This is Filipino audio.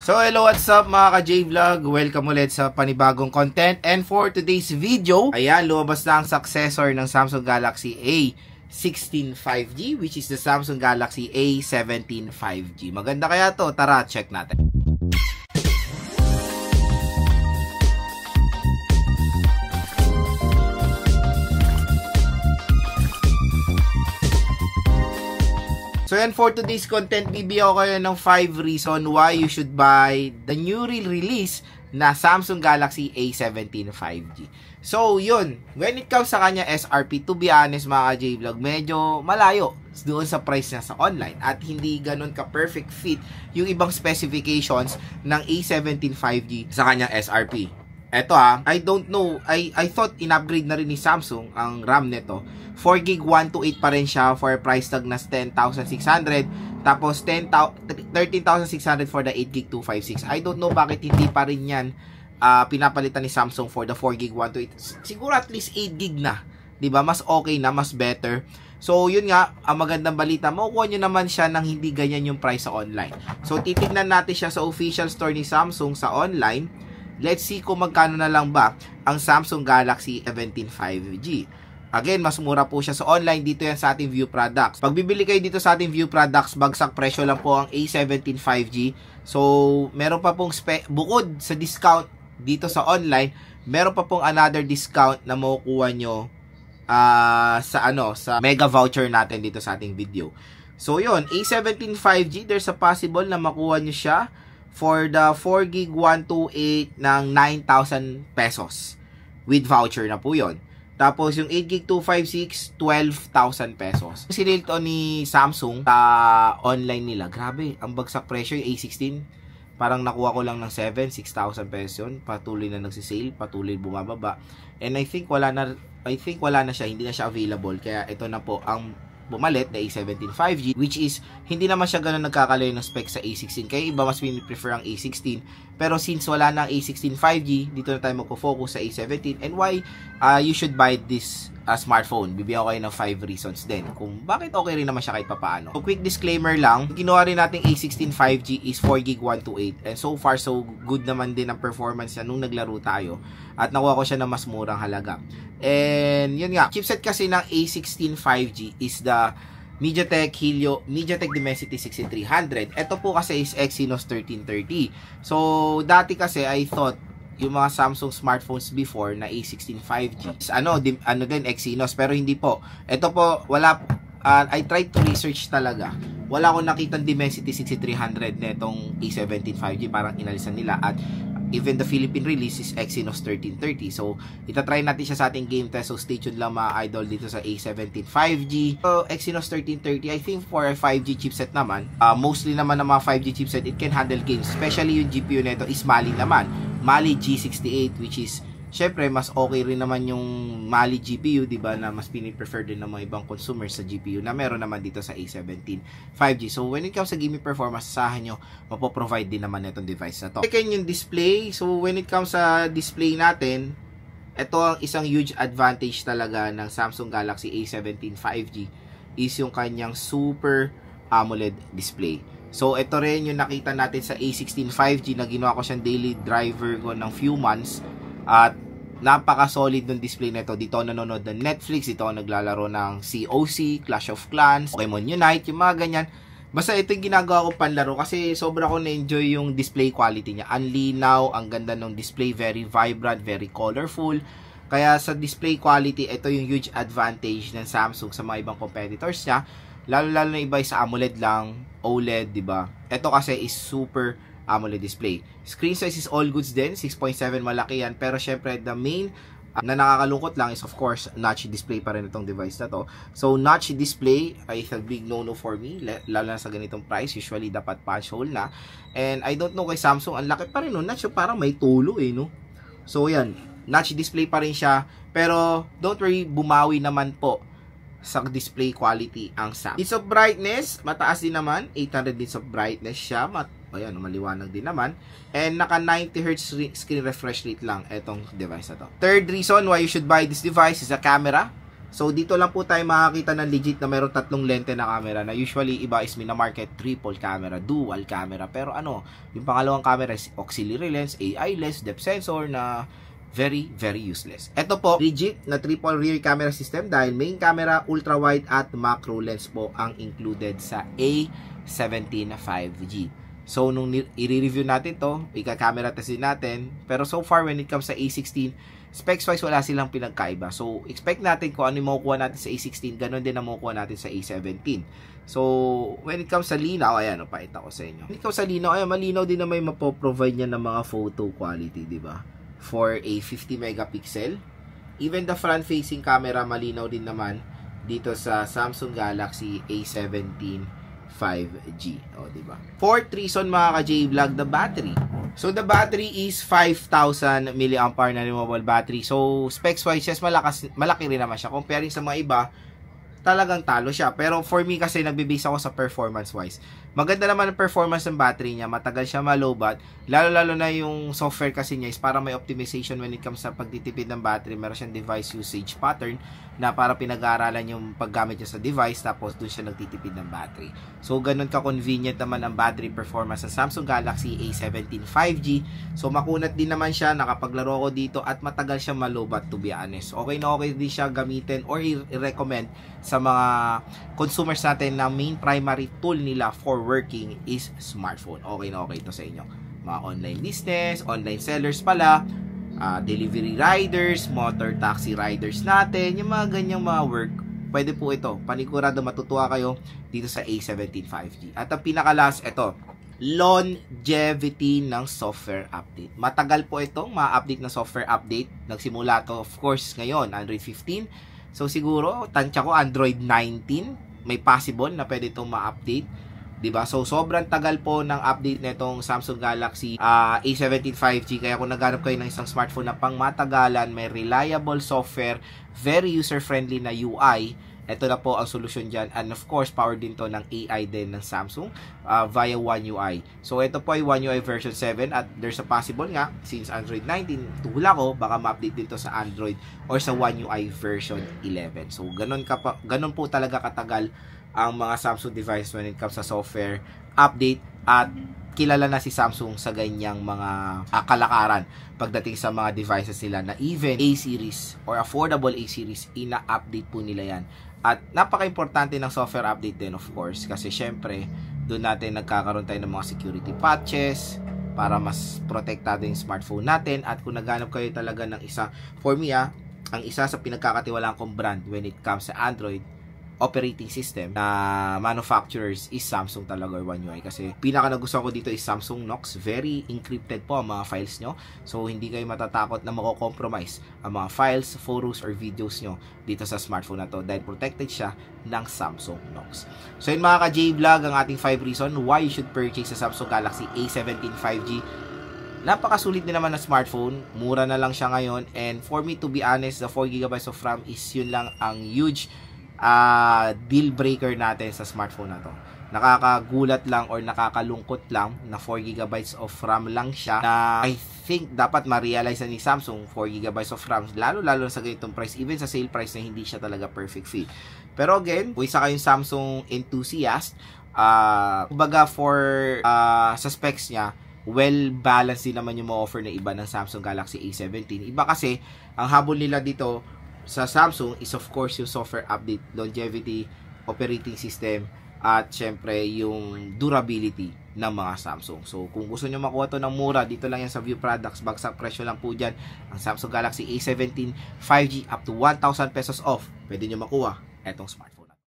So hello, what's up mga ka-J-Vlog? Welcome ulit sa panibagong content. And for today's video, ayan, lumabas na ang successor ng Samsung Galaxy A16 5G, which is the Samsung Galaxy A17 5G. Maganda kaya to? Tara, check natin. So yan, for today's content, bibigyan ko kayo ng 5 reason why you should buy the newly release na Samsung Galaxy A17 5G. So yun, when it comes sa kanya SRP, to be honest mga ka-J-Vlog, medyo malayo doon sa price niya sa online at hindi ganun ka-perfect fit yung ibang specifications ng A17 5G sa kanyang SRP. Eto I don't know, I thought in-upgrade na rin ni Samsung ang RAM nito. 4GB 128 pa rin siya for price tag na 10,600. Tapos 13,600 for the 8GB 256. I don't know bakit hindi pa rin yan pinapalitan ni Samsung for the 4GB 128. Siguro at least 8GB na. 'Di ba? Mas okay na, mas better. So yun nga, ang magandang balita, makukuha nyo naman siya ng hindi ganyan yung price sa online. So titignan natin siya sa official store ni Samsung sa online. Let's see kung magkano na lang ba ang Samsung Galaxy A17 5G. Again, mas mura po siya sa online. Dito yan sa ating view products. Pag bibili kayo dito sa ating view products, bagsak presyo lang po ang A17 5G. So, meron pa pong bukod sa discount dito sa online, meron pa pong another discount na makukuha nyo sa mega voucher natin dito sa ating video. So, yun, A17 5G, there's a possible na makuha nyo siya for the 4GB 128 ng 9,000 pesos. With voucher na po yun. Tapos yung 8GB 256, 12,000 pesos. Sinil to ni Samsung sa online nila. Grabe, ang bagsak presyo yung A16. Parang nakuha ko lang ng 6,000 pesos yun. Patuloy na nagsisale, patuloy bumababa. And I think wala na siya, hindi na siya available. Kaya ito na po ang bumalit na A17 5G, which is hindi naman siya ganun nagkakalayo ng spec sa A16. Kaya iba mas prefer ang A16. Pero since wala na ang A16 5G, dito na tayo magpo-focus sa A17 and why you should buy this smartphone. Bibigyan ko kayo ng 5 reasons din kung bakit okay rin naman siya kahit papaano. So quick disclaimer lang, ginawa rin nating A16 5G is 4GB 128 and so far so good naman din ang performance niya nung naglaro tayo at nakuha ko siya ng mas murang halaga. And yun nga, chipset kasi ng A16 5G is the MediaTek Dimensity 6300. Ito po kasi is Exynos 1330. So dati kasi I thought yung mga Samsung smartphones before na A16 5G din Exynos, pero hindi po. Ito po wala I tried to research talaga. Wala akong nakitang Dimensity 6300 netong A17 5G, parang inalisan nila at even the Philippine release is Exynos 1330. So, itatry natin siya sa ating game test. So, stay tuned lang mga idol dito sa A17 5G. So, Exynos 1330, I think for a 5G chipset naman, mostly naman ng mga 5G chipset, it can handle games. Especially yung GPU nito is Mali naman. Mali G68, which is, syempre, mas okay rin naman yung Mali GPU, diba, na mas piniprefer din ng mga ibang consumers sa GPU na meron naman dito sa A17 5G. So, when it comes sa gaming performance, asahan nyo, mapoprovide din naman itong device na to. Second, yung display. So, when it comes sa display natin, ito ang isang huge advantage talaga ng Samsung Galaxy A17 5G is yung kanyang Super AMOLED display. So, ito rin yung nakita natin sa A16 5G na ginawa ko siyang daily driver ko ng few months. At napaka-solid ng display nito. Dito ako nanonood ng Netflix, dito ako naglalaro ng COC, Clash of Clans, Pokemon Unite, yung mga ganyan. Basta ito yung ginagawa ko panlaro kasi sobra ko na-enjoy yung display quality niya. Ang linaw, ang ganda ng display, very vibrant, very colorful. Kaya sa display quality, ito yung huge advantage ng Samsung sa mga ibang competitors niya. Lalo-lalo na iba sa AMOLED lang, OLED, diba? Ito kasi is super AMOLED display. Screen size is all goods din, 6.7 malaki yan. Pero syempre, the main na nakakalungkot lang is of course, notch display pa rin itong device na to. So, notch display is a big no-no for me, lalo na sa ganitong price. Usually, dapat punch hole na. And I don't know kay Samsung, ang laki pa rin no, notch, parang may tulo no? So, yan, notch display pa rin siya. Pero, don't worry, bumawi naman po sa display quality ang Samsung. Nits of brightness, mataas din naman, 800 nits of brightness siya, ayan, maliwanag din naman. And naka 90Hz screen refresh rate lang itong device na to. Third reason why you should buy this device is the camera. So, dito lang po tayo makakita ng legit na mayroong tatlong lente na camera na usually iba is minamarket triple camera, dual camera. Pero yung pangalawang camera is auxiliary lens, AI lens, depth sensor na very, very useless. Ito po, legit na triple rear camera system dahil main camera, ultra wide at macro lens po ang included sa A17 5G. So, nung i-review natin to, ika-camera test din natin. Pero so far, when it comes sa A16, specs-wise, wala silang pinagkaiba. So, expect natin kung ano yung makukuha natin sa A16, ganun din ang makukuha natin sa A17. So, when it comes sa linaw, ayan, pakita ko sa inyo. When it comes sa linaw, ayan, malinaw din na may mapoprovide niya ng mga photo quality, di ba? For a 50 megapixel. Even the front-facing camera, malinaw din naman dito sa Samsung Galaxy A17 5G. O, diba? Fourth reason, mga ka-J-Vlog, the battery. So, the battery is 5,000 mAh na removable battery. So, specs-wise, yes, malaki rin naman siya. Comparing sa mga iba, talagang talo siya. Pero for me kasi, nagbe-base ako sa performance-wise. Maganda naman ang performance ng battery niya. Matagal siya malobat. Lalo-lalo na yung software kasi niya is para may optimization when it comes sa pagtitipid ng battery. Meron siyang device usage pattern na para pinag-aaralan yung paggamit niya sa device tapos doon siya nagtitipid ng battery. So, ganun ka-convenient naman ang battery performance sa Samsung Galaxy A17 5G. So, makunat din naman siya. Nakapaglaro ko dito at matagal siya malobat, to be honest. Okay na okay din siya gamitin or i-recommend sa mga consumers natin na main primary tool nila for working is smartphone. Okay na okay ito sa inyo. Mga online business, online sellers pala, delivery riders, motor taxi riders natin, yung mga ganyang mga work, pwede po ito. Panigurado matutuwa kayo dito sa A17 5G. At ang pinaka-last, ito, longevity ng software update. Matagal po itong ma-update na software update. Nagsimula to, of course, ngayon, Android 15. So, siguro, tansya ko, Android 19, may possible na pwede itong ma-update. Diba? So, sobrang tagal po ng update nitong Samsung Galaxy A17 5G. Kaya kung naghanap kayo ng isang smartphone na pang matagalan, may reliable software, very user-friendly na UI, ito na po ang solusyon dyan. And of course, powered din to ng AI din ng Samsung via One UI. So, ito po ay One UI version 7 at there's a possible nga, since Android 19, tuhula ko, baka ma-update din to sa Android or sa One UI version 11. So, ganun po talaga katagal ang mga Samsung device when it comes sa software update at kilala na si Samsung sa ganyang mga kalakaran pagdating sa mga devices nila na even A-series or affordable A-series, ina-update po nila yan. At napaka-importante ng software update din, of course, kasi syempre doon natin nagkakaroon tayo ng mga security patches para mas protektado yung smartphone natin. At kung naghanap kayo talaga ng isa, for me ang isa sa pinagkakatiwalaan kong brand when it comes sa Android operating system na manufacturers is Samsung talaga or One UI. Kasi pinaka nagustuhan ko dito is Samsung Knox. Very encrypted po ang mga files nyo. So, hindi kayo matatakot na mako-compromise ang mga files, photos, or videos nyo dito sa smartphone na to dahil protected siya ng Samsung Knox. So, yun mga ka-J-Vlog, ang ating 5 reason why you should purchase sa Samsung Galaxy A17 5G. Napakasulit din naman na smartphone. Mura na lang siya ngayon. And for me, to be honest, the 4GB of RAM is yun lang ang huge deal breaker natin sa smartphone na to. Nakakagulat lang or nakakalungkot lang na 4GB of RAM lang siya na I think dapat ma-realize ni Samsung 4GB of RAM lalo sa ganitong price, even sa sale price na hindi siya talaga perfect fit. Pero again, kung isa kayong Samsung enthusiast, kumbaga sa specs niya, well-balanced din naman yung ma-offer na iba ng Samsung Galaxy A17. Iba kasi, ang habol nila dito sa Samsung is of course yung software update, longevity, operating system, at syempre yung durability ng mga Samsung. So kung gusto nyo makuha to ng mura, dito lang yan sa View Products, bagsak presyo lang po dyan. Ang Samsung Galaxy A17 5G up to 1,000 pesos off, pwede nyo makuha etong smartphone.